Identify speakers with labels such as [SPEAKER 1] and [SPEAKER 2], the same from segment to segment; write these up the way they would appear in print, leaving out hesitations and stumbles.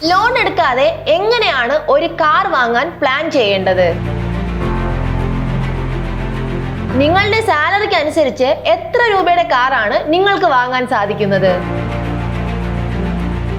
[SPEAKER 1] Loan എടുക്കാതെ എങ്ങനെയാണ് ഒരു കാർ വാങ്ങാൻ പ്ലാൻ ചെയ്യേണ്ടത്? നിങ്ങളുടെ സാലറിക്ക് അനുസരിച്ച് എത്ര രൂപയുടെ കാറാണ് നിങ്ങൾക്ക് വാങ്ങാൻ സാധിക്കുന്നത്?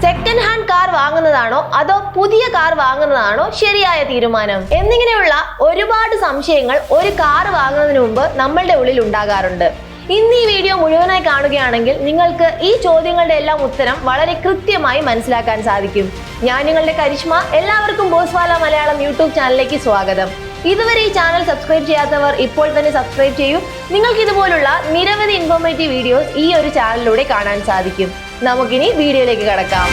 [SPEAKER 1] സെക്കൻഡ് ഹാൻഡ് കാർ വാങ്ങുന്നതാണോ അതോ പുതിയ കാർ വാങ്ങുന്നതാണോ ശരിയായ തീരുമാനം? എന്നിങ്ങനെയുള്ള ഒരുപാട് സംശയങ്ങൾ ഒരു കാർ വാങ്ങുന്നതിന് മുമ്പ് നമ്മളുടെ ഉള്ളിൽ ഉണ്ടാകാറുണ്ട്. ഇന്ന് ഈ വീഡിയോ മുഴുവനായി കാണുകയാണെങ്കിൽ നിങ്ങൾക്ക് ഈ ചോദ്യങ്ങളുടെ എല്ലാം ഉത്തരം വളരെ കൃത്യമായി മനസ്സിലാക്കാൻ സാധിക്കും. ഞാൻ നിങ്ങളുടെ കരിഷ്മ. എല്ലാവർക്കും ബോസ്വാല മലയാളം യൂട്യൂബ് ചാനലിലേക്ക് സ്വാഗതം. ഇതുവരെ ഈ ചാനൽ സബ്സ്ക്രൈബ് ചെയ്യാത്തവർ ഇപ്പോൾ തന്നെ സബ്സ്ക്രൈബ് ചെയ്യൂ. നിങ്ങൾക്ക് ഇതുപോലുള്ള നിരവധി ഇൻഫോർമേറ്റീവ് വീഡിയോസ് ഈ ഒരു ചാനലിലൂടെ കാണാൻ സാധിക്കും. നമുക്കിനി വീഡിയോയിലേക്ക് കടക്കാം.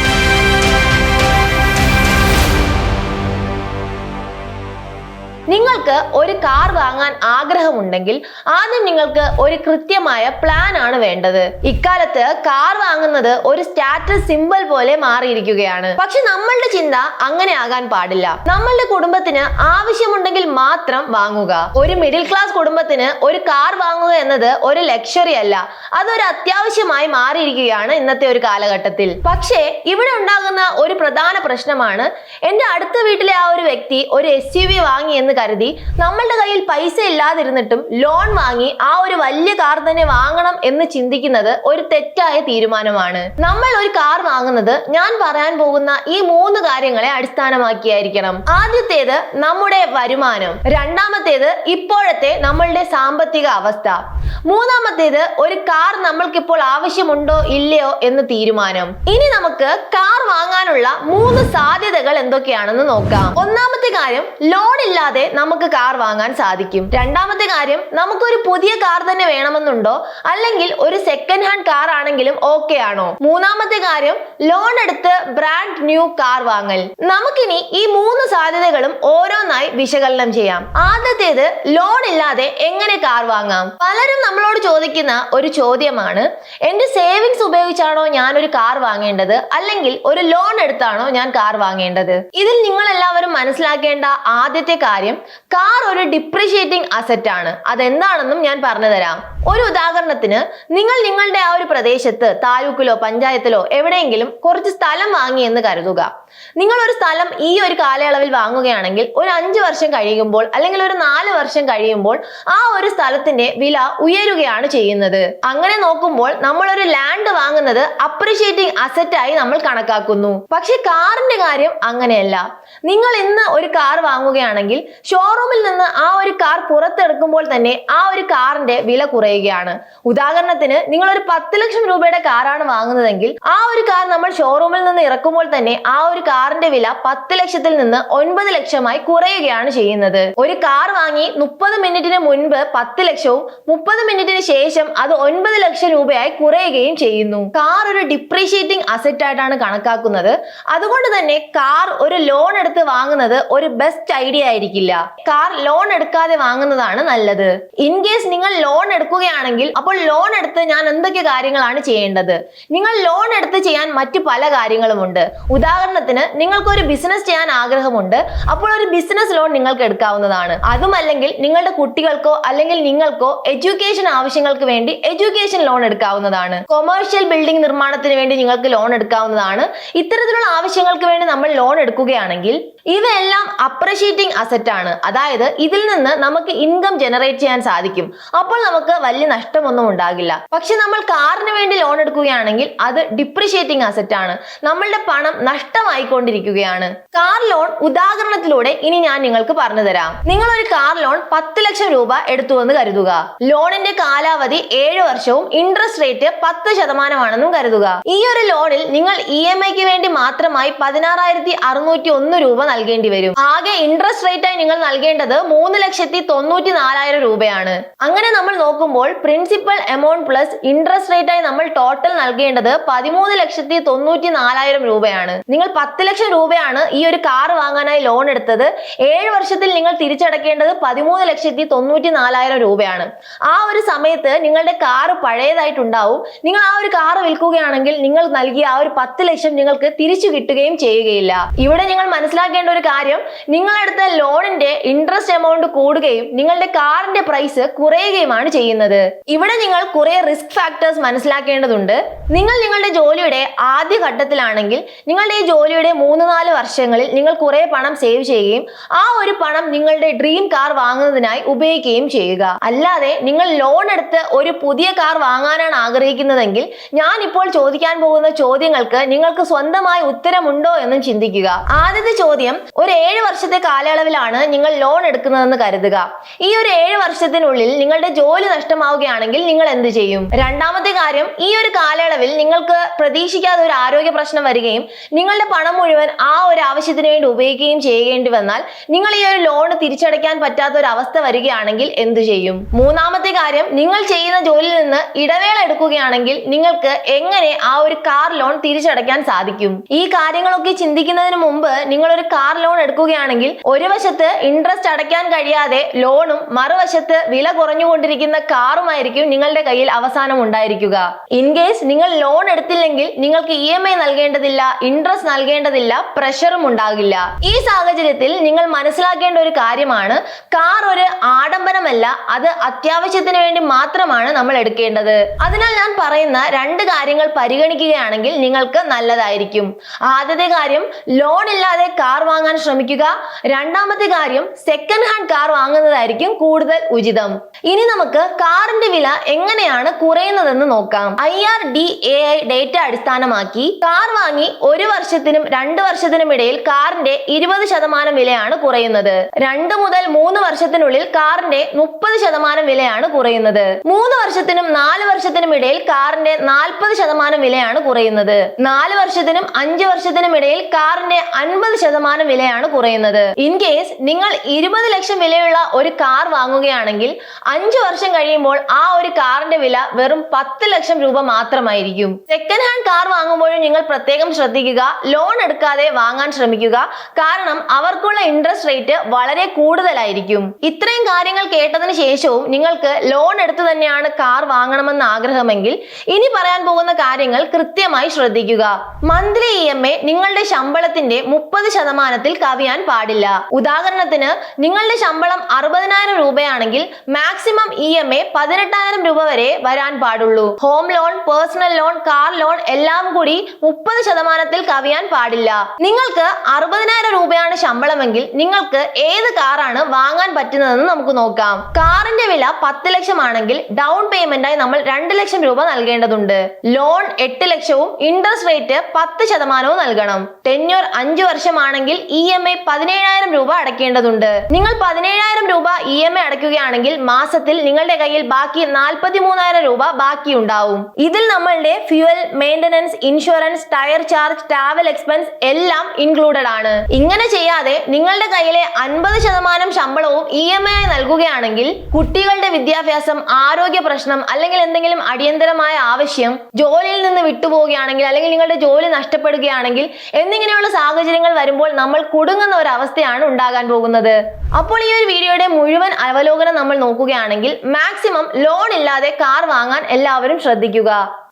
[SPEAKER 1] നിങ്ങൾക്ക് ഒരു കാർ വാങ്ങാൻ ആഗ്രഹമുണ്ടെങ്കിൽ ആദ്യം നിങ്ങൾക്ക് ഒരു കൃത്യമായ പ്ലാൻ ആണ് വേണ്ടത്. ഇക്കാലത്ത് കാർ വാങ്ങുന്നത് ഒരു സ്റ്റാറ്റസ് സിംബൽ പോലെ മാറിയിരിക്കുകയാണ്. പക്ഷെ നമ്മളുടെ ചിന്ത അങ്ങനെ ആകാൻ പാടില്ല. നമ്മളുടെ കുടുംബത്തിന് ആവശ്യമുണ്ടെങ്കിൽ മാത്രം വാങ്ങുക. ഒരു മിഡിൽ ക്ലാസ് കുടുംബത്തിന് ഒരു കാർ വാങ്ങുക എന്നത് ഒരു ലക്ഷറി അല്ല, അതൊരു അത്യാവശ്യമായി മാറിയിരിക്കുകയാണ് ഇന്നത്തെ ഒരു കാലഘട്ടത്തിൽ. പക്ഷേ ഇവിടെ ഉണ്ടാകുന്ന ഒരു പ്രധാന പ്രശ്നമാണ്, എന്റെ അടുത്ത വീട്ടിലെ ആ ഒരു വ്യക്തി ഒരു SUV വാങ്ങി എന്ന് കരുതി നമ്മളുടെ കയ്യിൽ പൈസ ഇല്ലാതിരുന്നിട്ടും ലോൺ വാങ്ങി ആ ഒരു വലിയ കാർ തന്നെ വാങ്ങണം എന്ന് ചിന്തിക്കുന്നത് ഒരു തെറ്റായ തീരുമാനമാണ്. നമ്മൾ ഒരു കാർ വാങ്ങുന്നത് ഞാൻ പറയാൻ പോകുന്ന ഈ 3 കാര്യങ്ങളെ അടിസ്ഥാനമാക്കിയായിരിക്കണം. ആദ്യത്തേത് നമ്മുടെ വരുമാനം, രണ്ടാമത്തേത് ഇപ്പോഴത്തെ നമ്മളുടെ സാമ്പത്തിക അവസ്ഥ, മൂന്നാമത്തേത് ഒരു കാർ നമ്മൾക്കിപ്പോൾ ആവശ്യമുണ്ടോ ഇല്ലയോ എന്ന് തീരുമാനം. ഇനി നമുക്ക് കാർ വാങ്ങാനുള്ള 3 സാധ്യതകൾ എന്തൊക്കെയാണെന്ന് നോക്കാം. ഒന്നാമത്തെ കാര്യം, ലോൺ ഇല്ലാതെ നമുക്ക് കാർ വാങ്ങാൻ സാധിക്കും. രണ്ടാമത്തെ കാര്യം, നമുക്കൊരു പുതിയ കാർ തന്നെ വേണമെന്നുണ്ടോ അല്ലെങ്കിൽ ഒരു സെക്കൻഡ് ഹാൻഡ് കാർ ആണെങ്കിലും ഓക്കെ ആണോ? മൂന്നാമത്തെ കാര്യം, ലോൺ എടുത്ത് ബ്രാൻഡ് ന്യൂ കാർ വാങ്ങൽ. നമുക്കിനി ഈ 3 സാധ്യതകളും ഓരോന്നായി വിശകലനം ചെയ്യാം. ആദ്യത്തേത്, ലോൺ ഇല്ലാതെ എങ്ങനെ കാർ വാങ്ങാം? പലരും നമ്മളോട് ചോദിക്കുന്ന ഒരു ചോദ്യമാണ്, എന്റെ സേവിങ്സ് ഉപയോഗിച്ചാണോ ഞാൻ ഒരു കാർ വാങ്ങേണ്ടത് അല്ലെങ്കിൽ ഒരു ലോൺ എടുത്താണോ ഞാൻ കാർ വാങ്ങേണ്ടത്? ഇതിൽ നിങ്ങൾ എല്ലാവരും മനസ്സിലാക്കേണ്ട ആദ്യത്തെ കാര്യം, കാർ ഒരു ഡിപ്രിഷിയേറ്റിംഗ് അസറ്റ് ആണ്. അതെന്താണെന്നും ഞാൻ പറഞ്ഞു തരാം. ഒരു ഉദാഹരണത്തിന്, നിങ്ങൾ നിങ്ങളുടെ ആ ഒരു പ്രദേശത്ത് താലൂക്കിലോ പഞ്ചായത്തിലോ എവിടെയെങ്കിലും കുറച്ച് സ്ഥലം വാങ്ങി എന്ന് കരുതുക. നിങ്ങൾ ഒരു സ്ഥലം ഈ ഒരു കാലയളവിൽ വാങ്ങുകയാണെങ്കിൽ ഒരു 5 വർഷം കഴിയുമ്പോൾ അല്ലെങ്കിൽ ഒരു 4 വർഷം കഴിയുമ്പോൾ ആ ഒരു സ്ഥലത്തിന്റെ വില ഉയരുകയാണ് ചെയ്യുന്നത്. അങ്ങനെ നോക്കുമ്പോൾ നമ്മൾ ഒരു ലാൻഡ് വാങ്ങുന്നത് അപ്രിഷിയേറ്റിംഗ് അസറ്റ് ആയി നമ്മൾ കണക്കാക്കുന്നു. പക്ഷെ കാറിന്റെ കാര്യം അങ്ങനെയല്ല. നിങ്ങൾ ഇന്ന് ഒരു കാർ വാങ്ങുകയാണെങ്കിൽ ഷോറൂമിൽ നിന്ന് ആ ഒരു കാർ പുറത്തെടുക്കുമ്പോൾ തന്നെ ആ ഒരു കാറിന്റെ വില കുറയുകയാണ്. ഉദാഹരണത്തിന്, നിങ്ങൾ ഒരു 10 ലക്ഷം രൂപയുടെ കാറാണ് വാങ്ങുന്നതെങ്കിൽ ആ ഒരു കാർ നമ്മൾ ഷോറൂമിൽ നിന്ന് ഇറക്കുമ്പോൾ തന്നെ ആ ഒരു കാറിന്റെ വില 10 ലക്ഷത്തിൽ നിന്ന് 9 ലക്ഷമായി കുറയുകയാണ് ചെയ്യുന്നത്. ഒരു കാർ വാങ്ങി 30 മിനിറ്റിന് മുൻപ് 10 ലക്ഷവും 30 മിനിറ്റിന് ശേഷം അത് 9 ലക്ഷം രൂപയായി കുറയുകയും ചെയ്യുന്നു. കാർ ഒരു ഡിപ്രീഷിയേറ്റിംഗ് അസറ്റ് ആയിട്ടാണ് കണക്കാക്കുന്നത്. അതുകൊണ്ട് തന്നെ കാർ ഒരു ലോൺ എടുത്ത് വാങ്ങുന്നത് ഒരു ബെസ്റ്റ് ഐഡിയ ആയിരിക്കില്ല. കാർ ലോൺ എടുക്കാതെ വാങ്ങുന്നതാണ് നല്ലത്. ഇൻ കേസ് നിങ്ങൾ ലോൺ എടുക്കുകയാണെങ്കിൽ അപ്പോൾ ലോൺ എടുത്ത് ഞാൻ എന്തൊക്കെ കാര്യങ്ങളാണ് ചെയ്യേണ്ടത്? നിങ്ങൾ ലോൺ എടുത്ത് ചെയ്യാൻ മറ്റു പല കാര്യങ്ങളുമുണ്ട്. ഉദാഹരണത്തിന്, നിങ്ങൾക്ക് ഒരു ബിസിനസ് ചെയ്യാൻ ആഗ്രഹമുണ്ട്, അപ്പോൾ ഒരു ബിസിനസ് ലോൺ നിങ്ങൾക്ക് എടുക്കാവുന്നതാണ്. അതുമല്ലെങ്കിൽ നിങ്ങളുടെ കുട്ടികൾക്കോ അല്ലെങ്കിൽ നിങ്ങൾക്കോ എഡ്യൂക്കേഷൻ ആവശ്യങ്ങൾക്ക് വേണ്ടി എഡ്യൂക്കേഷൻ ലോൺ എടുക്കാവുന്നതാണ്. കൊമേഴ്ഷ്യൽ ബിൽഡിംഗ് നിർമ്മാണത്തിന് വേണ്ടി നിങ്ങൾക്ക് ലോൺ എടുക്കാവുന്നതാണ്. ഇത്തരത്തിലുള്ള ആവശ്യങ്ങൾക്ക് വേണ്ടി നമ്മൾ ലോൺ എടുക്കുകയാണെങ്കിൽ ഇവയെല്ലാം അപ്രിഷിയേറ്റിംഗ് അസറ്റ് ആണ്. അതായത് ഇതിൽ നിന്ന് നമുക്ക് ഇൻകം ജനറേറ്റ് ചെയ്യാൻ സാധിക്കും. അപ്പോൾ നമുക്ക് വലിയ നഷ്ടമൊന്നും ഉണ്ടാകില്ല. പക്ഷെ നമ്മൾ കാറിന് വേണ്ടി ലോൺ എടുക്കുകയാണെങ്കിൽ അത് ഡിപ്രിഷിയേറ്റിംഗ് അസറ്റ് ആണ്. നമ്മളുടെ പണം നഷ്ടമായിക്കൊണ്ടിരിക്കുകയാണ്. കാർ ലോൺ ഉദാഹരണത്തിലൂടെ ഇനി ഞാൻ നിങ്ങൾക്ക് പറഞ്ഞു തരാം. നിങ്ങൾ ഒരു കാർ ലോൺ 10 ലക്ഷം രൂപ എടുത്തു എന്ന് കരുതുക. ലോണിന്റെ കാലാവധി 7 വർഷവും ഇൻട്രസ്റ്റ് റേറ്റ് 10% കരുതുക. ഈ ഒരു ലോണിൽ നിങ്ങൾ EMIക്ക് വേണ്ടി മാത്രമായി 16,601 രൂപ നൽകേണ്ടി വരും. ആകെ ഇൻട്രസ്റ്റ് റേറ്റ് ആയി നിങ്ങൾ നൽകേണ്ടത് 3,94,000 രൂപയാണ്. അങ്ങനെ നമ്മൾ നോക്കുമ്പോൾ principal amount plus interest rate ആയി നമ്മൾ ടോട്ടൽ നൽകേണ്ടത് 13,94,000 രൂപയാണ്. നിങ്ങൾ 10 ലക്ഷം രൂപയാണ് ഈ ഒരു കാർ വാങ്ങാനായി ലോൺ എടുത്തത്. 7 വർഷത്തിൽ നിങ്ങൾ തിരിച്ചടക്കേണ്ടത് 13,94,000 രൂപയാണ്. ആ ഒരു സമയത്ത് നിങ്ങളുടെ കാർ പഴയതായിട്ടുണ്ടാവും. നിങ്ങൾ ആ ഒരു കാർ വിൽക്കുകയാണെങ്കിൽ നിങ്ങൾ നൽകിയ ആ ഒരു 10 ലക്ഷം നിങ്ങൾക്ക് തിരിച്ചു കിട്ടുകയും ചെയ്യുകയില്ല. ഇവിടെ നിങ്ങൾ മനസ്സിലാക്കേണ്ട ശ്രദ്ധിക്കേണ്ട ഒരു കാര്യം, നിങ്ങളെടുത്ത ലോണിന്റെ ഇൻട്രസ്റ്റ് എമൗണ്ട് കൂടുകയും നിങ്ങളുടെ കാറിന്റെ പ്രൈസ് കുറയുകയുമാണ് ചെയ്യുന്നത്. ഇവിടെ നിങ്ങൾ കുറെ റിസ്ക് ഫാക്ടേഴ്സ് മനസ്സിലാക്കേണ്ടതുണ്ട്. നിങ്ങൾ നിങ്ങളുടെ ജോലിയുടെ ആദ്യ ഘട്ടത്തിലാണെങ്കിൽ നിങ്ങളുടെ ഈ ജോലിയുടെ 3-4 വർഷങ്ങളിൽ നിങ്ങൾ കുറെ പണം സേവ് ചെയ്യുകയും ആ ഒരു പണം നിങ്ങളുടെ ഡ്രീം കാർ വാങ്ങുന്നതിനായി ഉപയോഗിക്കുകയും ചെയ്യുക. അല്ലാതെ നിങ്ങൾ ലോൺ എടുത്ത് ഒരു പുതിയ കാർ വാങ്ങാനാണ് ആഗ്രഹിക്കുന്നതെങ്കിൽ ഞാൻ ഇപ്പോൾ ചോദിക്കാൻ പോകുന്ന ചോദ്യങ്ങൾക്ക് നിങ്ങൾക്ക് സ്വന്തമായി ഉത്തരമുണ്ടോ എന്നും ചിന്തിക്കുക. ആദ്യത്തെ ചോദ്യം, ഒരു 7 വർഷത്തെ കാലയളവിലാണ് നിങ്ങൾ ലോൺ എടുക്കുന്നതെന്ന് കരുതുക. ഈ ഒരു 7 വർഷത്തിനുള്ളിൽ നിങ്ങളുടെ ജോലി നഷ്ടമാവുകയാണെങ്കിൽ നിങ്ങൾ എന്ത് ചെയ്യും? രണ്ടാമത്തെ കാര്യം, ഈ ഒരു കാലയളവിൽ നിങ്ങൾക്ക് പ്രതീക്ഷിക്കാതെ ഒരു ആരോഗ്യ പ്രശ്നം വരികയും നിങ്ങളുടെ പണം മുഴുവൻ ആ ഒരു ആവശ്യത്തിന് വേണ്ടി ഉപയോഗിക്കുകയും ചെയ്യേണ്ടി വന്നാൽ നിങ്ങൾ ഈ ഒരു ലോൺ തിരിച്ചടയ്ക്കാൻ പറ്റാത്ത ഒരു അവസ്ഥ വരികയാണെങ്കിൽ എന്ത് ചെയ്യും? മൂന്നാമത്തെ കാര്യം, നിങ്ങൾ ചെയ്യുന്ന ജോലിയിൽ നിന്ന് ഇടവേള എടുക്കുകയാണെങ്കിൽ നിങ്ങൾക്ക് എങ്ങനെ ആ ഒരു കാർ ലോൺ തിരിച്ചടയ്ക്കാൻ സാധിക്കും? ഈ കാര്യങ്ങളൊക്കെ ചിന്തിക്കുന്നതിന് മുമ്പ് നിങ്ങൾ ഒരു കാർ ലോൺ എടുക്കുകയാണെങ്കിൽ ഒരു വശത്ത് ഇൻട്രസ്റ്റ് അടയ്ക്കാൻ കഴിയാതെ ലോണും മറുവശത്ത് വില കുറഞ്ഞുകൊണ്ടിരിക്കുന്ന കാറുമായിരിക്കും നിങ്ങളുടെ കയ്യിൽ അവസാനം ഉണ്ടായിരിക്കുക. ഇൻ കേസ് നിങ്ങൾ ലോൺ എടുത്തില്ലെങ്കിൽ നിങ്ങൾക്ക് EMI നൽകേണ്ടതില്ല, ഇൻട്രസ്റ്റ് നൽകേണ്ടതില്ല, പ്രഷറും ഉണ്ടാകില്ല. ഈ സാഹചര്യത്തിൽ നിങ്ങൾ മനസ്സിലാക്കേണ്ട ഒരു കാര്യമാണ്, കാർ ഒരു ആഡംബരമല്ല, അത് അത്യാവശ്യത്തിന് വേണ്ടി മാത്രമാണ് നമ്മൾ എടുക്കേണ്ടത്. അതിനാൽ ഞാൻ പറയുന്ന 2 കാര്യങ്ങൾ പരിഗണിക്കുകയാണെങ്കിൽ നിങ്ങൾക്ക് നല്ലതായിരിക്കും. ആദ്യത്തെ കാര്യം, ലോൺ ഇല്ലാതെ കാർ വാങ്ങാൻ ശ്രമിക്കുക. രണ്ടാമത്തെ കാര്യം, സെക്കൻഡ് ഹാൻഡ് കാർ വാങ്ങുന്നതായിരിക്കും കൂടുതൽ ഉചിതം. ഇനി നമുക്ക് കാറിന്റെ വില എങ്ങനെയാണ് കുറയുന്നതെന്ന് നോക്കാം. IRDAI ഡേറ്റ അടിസ്ഥാനമാക്കി കാർ വാങ്ങി 1 വർഷത്തിനും 2 വർഷത്തിനും ഇടയിൽ കാറിന്റെ 20% വിലയാണ് കുറയുന്നത്. 2 മുതൽ 3 വർഷത്തിനുള്ളിൽ കാറിന്റെ 30% വിലയാണ് കുറയുന്നത്. 3 വർഷത്തിനും 4 വർഷത്തിനും ഇടയിൽ കാറിന്റെ 40% വിലയാണ് കുറയുന്നത്. 4 വർഷത്തിനും 5 വർഷത്തിനും ഇടയിൽ കാറിന്റെ 50% വിലയാണ് കുറയുന്നത്. ഇൻ കേസ് നിങ്ങൾ 20 ലക്ഷം വിലയുള്ള ഒരു കാർ വാങ്ങുകയാണെങ്കിൽ 5 വർഷം കഴിയുമ്പോൾ ആ ഒരു കാറിന്റെ വില വെറും 10 ലക്ഷം രൂപ മാത്രമായിരിക്കും. സെക്കൻഡ് ഹാൻഡ് കാർ വാങ്ങുമ്പോഴും നിങ്ങൾ പ്രത്യേകം ശ്രദ്ധിക്കുക, ലോൺ എടുക്കാതെ വാങ്ങാൻ ശ്രമിക്കുക. കാരണം അവർക്കുള്ള ഇൻട്രസ്റ്റ് റേറ്റ് വളരെ കൂടുതലായിരിക്കും. ഇത്രയും കാര്യങ്ങൾ കേട്ടതിന് ശേഷവും നിങ്ങൾക്ക് ലോൺ എടുത്തു തന്നെയാണ് കാർ വാങ്ങണമെന്ന് ആഗ്രഹമെങ്കിൽ ഇനി പറയാൻ പോകുന്ന കാര്യങ്ങൾ കൃത്യമായി ശ്രദ്ധിക്കുക. മന്ത്ലി EMI നിങ്ങളുടെ ശമ്പളത്തിന്റെ 30% കവിയാൻ പാടില്ല. ഉദാഹരണത്തിന് നിങ്ങളുടെ ശമ്പളം 60,000 രൂപയാണെങ്കിൽ മാക്സിമം EMI 18,000 രൂപ വരെ വരാൻ പാടുള്ളൂ. Home loan, personal loan, car loan എല്ലാം കൂടി 30% കവിയാൻ പാടില്ല. നിങ്ങൾക്ക് 60,000 രൂപയാണ് ശമ്പളമെങ്കിൽ നിങ്ങൾക്ക് ഏത് കാറാണ് വാങ്ങാൻ പറ്റുന്നതെന്ന് നമുക്ക് നോക്കാം. കാറിന്റെ വില 10 ലക്ഷം ആണെങ്കിൽ ഡൗൺ പേയ്മെന്റായി നമ്മൾ 2 ലക്ഷം രൂപ നൽകേണ്ടതുണ്ട്. ലോൺ 8 ലക്ഷവും ഇൻട്രസ്റ്റ് റേറ്റ് 10% നൽകണം. ടെന്യൂർ 5 വർഷമാണെങ്കിൽ EMI 17,000 രൂപ അടയ്ക്കേണ്ടതുണ്ട്. നിങ്ങൾ 17,000 രൂപ EMI അടയ്ക്കുകയാണെങ്കിൽ മാസത്തിൽ നിങ്ങളുടെ കയ്യിൽ ബാക്കി 43,000 രൂപ ബാക്കി ഉണ്ടാവും. ഇതിൽ നമ്മളുടെ fuel, maintenance, insurance, tyre charge, travel expense എല്ലാം ഇൻക്ലൂഡഡ് ആണ്. ഇങ്ങനെ ചെയ്യാതെ നിങ്ങളുടെ കയ്യിലെ 50% ശമ്പളവും EMI ആയി നൽകുകയാണെങ്കിൽ കുട്ടികളുടെ വിദ്യാഭ്യാസം, ആരോഗ്യ പ്രശ്നം അല്ലെങ്കിൽ എന്തെങ്കിലും അടിയന്തരമായ ആവശ്യം, ജോലിയിൽ നിന്ന് വിട്ടുപോവുകയാണെങ്കിൽ അല്ലെങ്കിൽ നിങ്ങളുടെ ജോലി നഷ്ടപ്പെടുകയാണെങ്കിൽ എന്നിങ്ങനെയുള്ള സാഹചര്യങ്ങൾ വരുമ്പോൾ നമ്മൾ കുടുങ്ങുന്ന ഒരു അവസ്ഥയാണ് ഉണ്ടാകാൻ പോകുന്നത്. അപ്പോൾ ഈ ഒരു വീഡിയോയുടെ മുഴുവൻ അവലോകനം നമ്മൾ നോക്കുകയാണെങ്കിൽ മാക്സിമം ലോൺ ഇല്ലാതെ കാർ വാങ്ങാൻ എല്ലാവരും ശ്രദ്ധിക്കുക.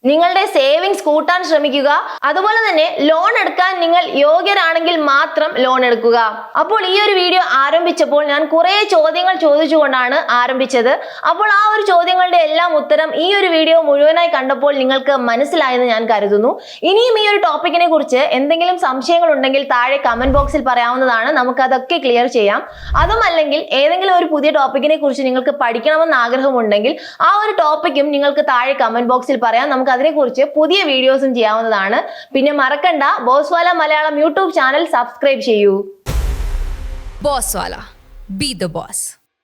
[SPEAKER 1] നിങ്ങളുടെ സേവിങ്സ് കൂട്ടാൻ ശ്രമിക്കുക. അതുപോലെ തന്നെ ലോൺ എടുക്കാൻ നിങ്ങൾ യോഗ്യരാണെങ്കിൽ മാത്രം ലോൺ എടുക്കുക. അപ്പോൾ ഈ ഒരു വീഡിയോ ആരംഭിച്ചപ്പോൾ ഞാൻ കുറെ ചോദ്യങ്ങൾ ചോദിച്ചുകൊണ്ടാണ് ആരംഭിച്ചത്. അപ്പോൾ ആ ഒരു ചോദ്യങ്ങളുടെ എല്ലാം ഉത്തരം ഈ ഒരു വീഡിയോ മുഴുവനായി കണ്ടപ്പോൾ നിങ്ങൾക്ക് മനസ്സിലായെന്ന് ഞാൻ കരുതുന്നു. ഇനിയും ഈ ഒരു ടോപ്പിക്കിനെ കുറിച്ച് എന്തെങ്കിലും സംശയങ്ങൾ ഉണ്ടെങ്കിൽ താഴെ കമന്റ് ബോക്സിൽ പറയാവുന്നതാണ്. നമുക്ക് അതൊക്കെ ക്ലിയർ ചെയ്യാം. അതുമല്ലെങ്കിൽ ഏതെങ്കിലും ഒരു പുതിയ ടോപ്പിക്കിനെ കുറിച്ച് നിങ്ങൾക്ക് പഠിക്കണമെന്ന് ആഗ്രഹമുണ്ടെങ്കിൽ ആ ഒരു ടോപ്പിക്കും നിങ്ങൾക്ക് താഴെ കമന്റ് ബോക്സിൽ പറയാം. നമുക്ക് അതിനെക്കുറിച്ച് പുതിയ വീഡിയോസും ചെയ്യാവുന്നതാണ്. പിന്നെ മറക്കണ്ട, ബോസ്വാല മലയാളം യൂട്യൂബ് ചാനൽ സബ്സ്ക്രൈബ് ചെയ്യൂ.
[SPEAKER 2] ബോസ്വാല, ബി ദ ബോസ്.